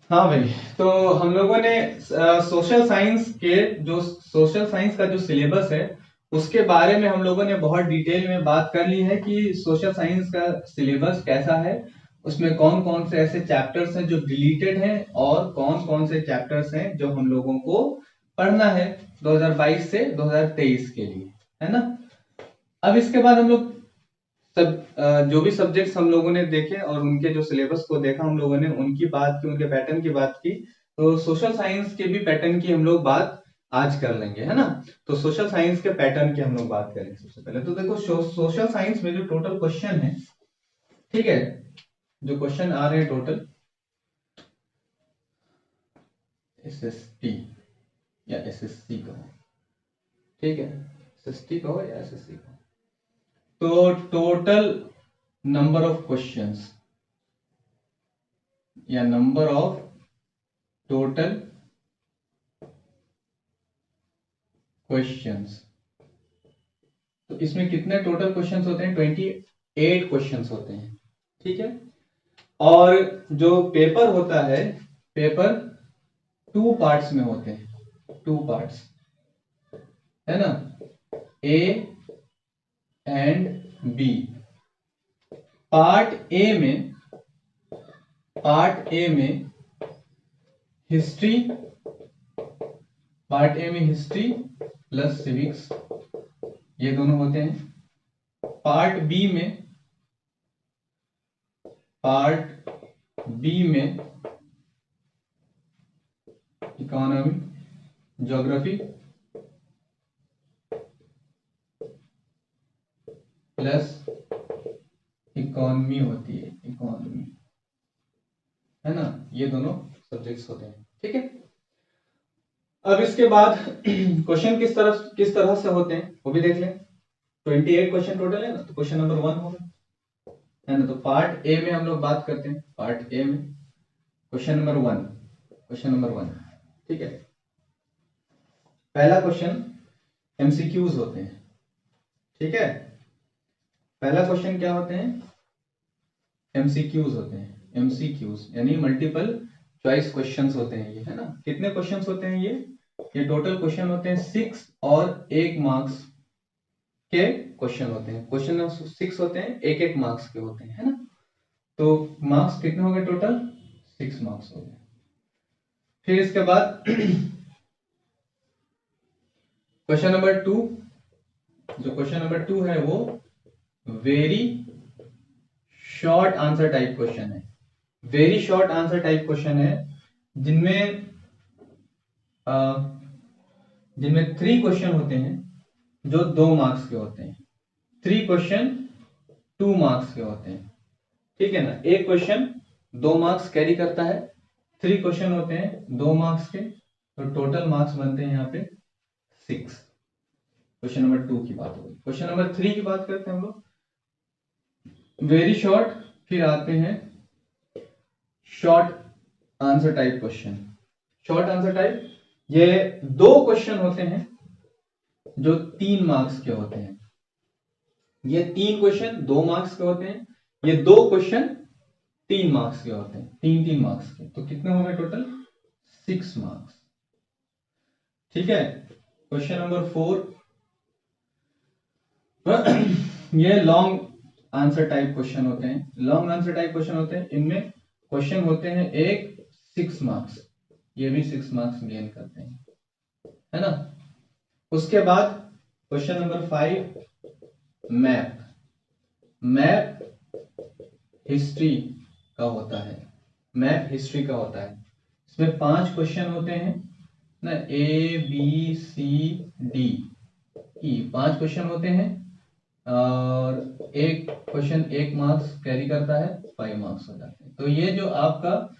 हाँ भाई, तो हम लोगों ने सोशल साइंस का जो सिलेबस है उसके बारे में हम लोगों ने बहुत डिटेल में बात कर ली है कि सोशल साइंस का सिलेबस कैसा है, उसमें कौन कौन से ऐसे चैप्टर्स हैं जो डिलीटेड हैं और कौन कौन से चैप्टर्स हैं जो हम लोगों को पढ़ना है 2022 से 2023 के लिए, है ना। अब इसके बाद हम लोग जो भी सब्जेक्ट्स हम लोगों ने देखे और उनके जो सिलेबस को देखा, हम लोगों ने उनकी बात की, उनके पैटर्न की बात की। तो सोशल साइंस के भी पैटर्न की हम लोग बात आज कर लेंगे, है ना। तो सोशल साइंस के पैटर्न की हम लोग बात करेंगे। सबसे पहले तो देखो, सोशल साइंस में जो टोटल क्वेश्चन है, ठीक है, जो क्वेश्चन आ रहे हैं टोटल एसएसटी या एसएससी कहो, ठीक है, एसएसटी कहो या एसएससी कहो। तो टोटल नंबर ऑफ क्वेश्चंस या नंबर ऑफ टोटल क्वेश्चंस, तो इसमें कितने टोटल क्वेश्चंस होते हैं? 28 क्वेश्चंस होते हैं, ठीक है। और जो पेपर होता है, पेपर 2 पार्ट्स में होते हैं, 2 पार्ट्स, है ना, a and b. Part a में हिस्ट्री, पार्ट ए में हिस्ट्री प्लस सिविक्स, ये दोनों होते हैं। पार्ट बी में इकोनॉमी, ज्योग्राफी प्लस इकोनॉमी होती है, इकोनॉमी, है ना। ये दोनों सब्जेक्ट्स होते हैं, ठीक है। अब इसके बाद क्वेश्चन किस तरह से होते हैं वो भी देख लें। 28 क्वेश्चन टोटल है ना, तो क्वेश्चन नंबर 1 होगा, है ना। तो पार्ट ए में हम लोग बात करते हैं, पार्ट ए में क्वेश्चन नंबर 1, ठीक है। पहला क्वेश्चन एमसीक्यूज होते हैं, ठीक है। पहला क्वेश्चन क्या होते हैं? एमसीक्यूज होते हैं। एमसीक्यूज यानी मल्टीपल चॉइस क्वेश्चंस होते हैं ये, है ना। कितने क्वेश्चंस होते हैं ये टोटल क्वेश्चन होते हैं 6 और 1 मार्क्स के क्वेश्चन होते हैं। क्वेश्चन 6 होते हैं, 1 मार्क्स के होते हैं, है ना। तो मार्क्स कितने हो गए टोटल? 6 मार्क्स हो गए। फिर इसके बाद क्वेश्चन नंबर 2, जो क्वेश्चन नंबर 2 है वो very short answer type question है। Very short answer type question है जिनमें 3 क्वेश्चन होते हैं जो 2 मार्क्स के होते हैं। 3 क्वेश्चन 2 मार्क्स के होते हैं, ठीक है ना। एक क्वेश्चन 2 मार्क्स कैरी करता है, 3 क्वेश्चन होते हैं 2 मार्क्स के, तो टोटल मार्क्स बनते हैं यहाँ पे 6। क्वेश्चन नंबर 2 की बात होगी। क्वेश्चन नंबर 3 की बात करते हैं हम लोग, वेरी शॉर्ट, फिर आते हैं short answer type question. Short answer type, ये 2 क्वेश्चन होते हैं जो 3 मार्क्स के होते हैं। ये 3 क्वेश्चन 2 मार्क्स के होते हैं, ये 2 क्वेश्चन 3 मार्क्स के होते हैं, 3 मार्क्स के। तो कितने हो गए टोटल? 6 मार्क्स, ठीक है। क्वेश्चन नंबर 4, ये लॉन्ग आंसर टाइप क्वेश्चन होते हैं। लॉन्ग आंसर टाइप क्वेश्चन होते हैं, इनमें क्वेश्चन होते हैं एक 6 मार्क्स, ये भी 6 मार्क्स गेन करते हैं, है ना। उसके बाद क्वेश्चन नंबर 5, मैप। हिस्ट्री का होता है, मैप हिस्ट्री का होता है। इसमें 5 क्वेश्चन होते हैं ना, a b c d e, 5 question होते हैं और एक क्वेश्चन 1 मार्क्स कैरी करता है, 5 मार्क्स हो जाते हैं। तो ये जो आपका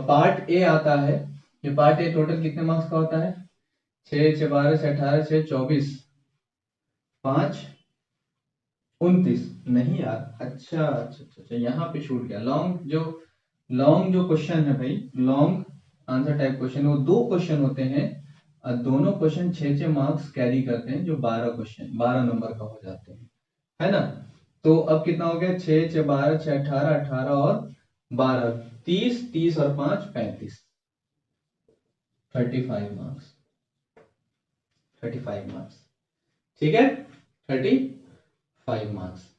पार्ट ए आता है, ये पार्ट ए टोटल कितने मार्क्स का होता है? 6 6 12 से 18 से 24, 5 29, नहीं यार, अच्छा अच्छा अच्छा, यहाँ पे छूट गया। लॉन्ग जो क्वेश्चन है भाई, लॉन्ग आंसर टाइप क्वेश्चन, वो 2 क्वेश्चन होते हैं और दोनों क्वेश्चन 6 6 मार्क्स कैरी करते हैं, जो 12 नंबर का हो जाते हैं, है ना। तो अब कितना हो गया? 6 6 12 6 18, 18 और 12, 30, 30 और 5 35, 35 मार्क्स, 35 मार्क्स, ठीक है, 35 मार्क्स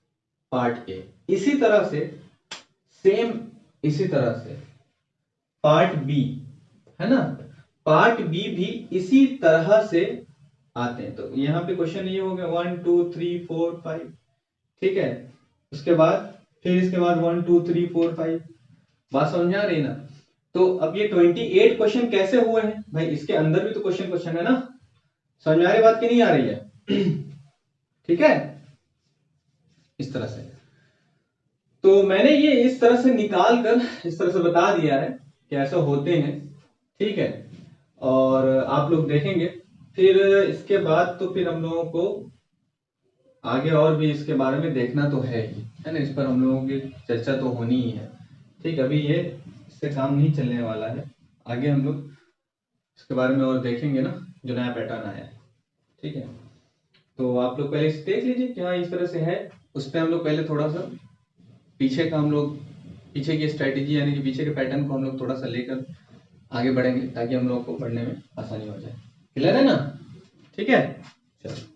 पार्ट ए। इसी तरह से सेम, इसी तरह से पार्ट बी है ना, पार्ट बी भी इसी तरह से आते हैं। तो यहाँ पे क्वेश्चन ये हो गया 1 2 3 4 5, ठीक है, उसके बाद फिर इसके बाद 1 2 3 4 5, बात समझ में आ रही है ना। तो अब ये 28 क्वेश्चन कैसे हुए हैं भाई, इसके अंदर भी तो क्वेश्चन है ना, समझ में आ रही बात की नहीं आ रही है? ठीक है, इस तरह से। तो मैंने ये इस तरह से निकाल कर इस तरह से बता दिया है कि ऐसा होते हैं, ठीक है। और आप लोग देखेंगे फिर इसके बाद, तो फिर हम लोगों को आगे और भी इसके बारे में देखना तो है ही, है ना, इस पर हम लोगों की चर्चा तो होनी ही है, ठीक। अभी ये इससे काम नहीं चलने वाला है, आगे हम लोग इसके बारे में और देखेंगे ना, जो नया पैटर्न आया है, ठीक है। तो आप लोग पहले इसे देख लीजिए कि हाँ इस तरह से है, उस पर हम लोग पहले थोड़ा सा पीछे का, हम लोग पीछे की स्ट्रेटेजी यानी कि पीछे के पैटर्न को हम लोग थोड़ा सा लेकर आगे बढ़ेंगे, ताकि हम लोग को पढ़ने में आसानी हो जाए। क्लियर है ना? ठीक है, चलो।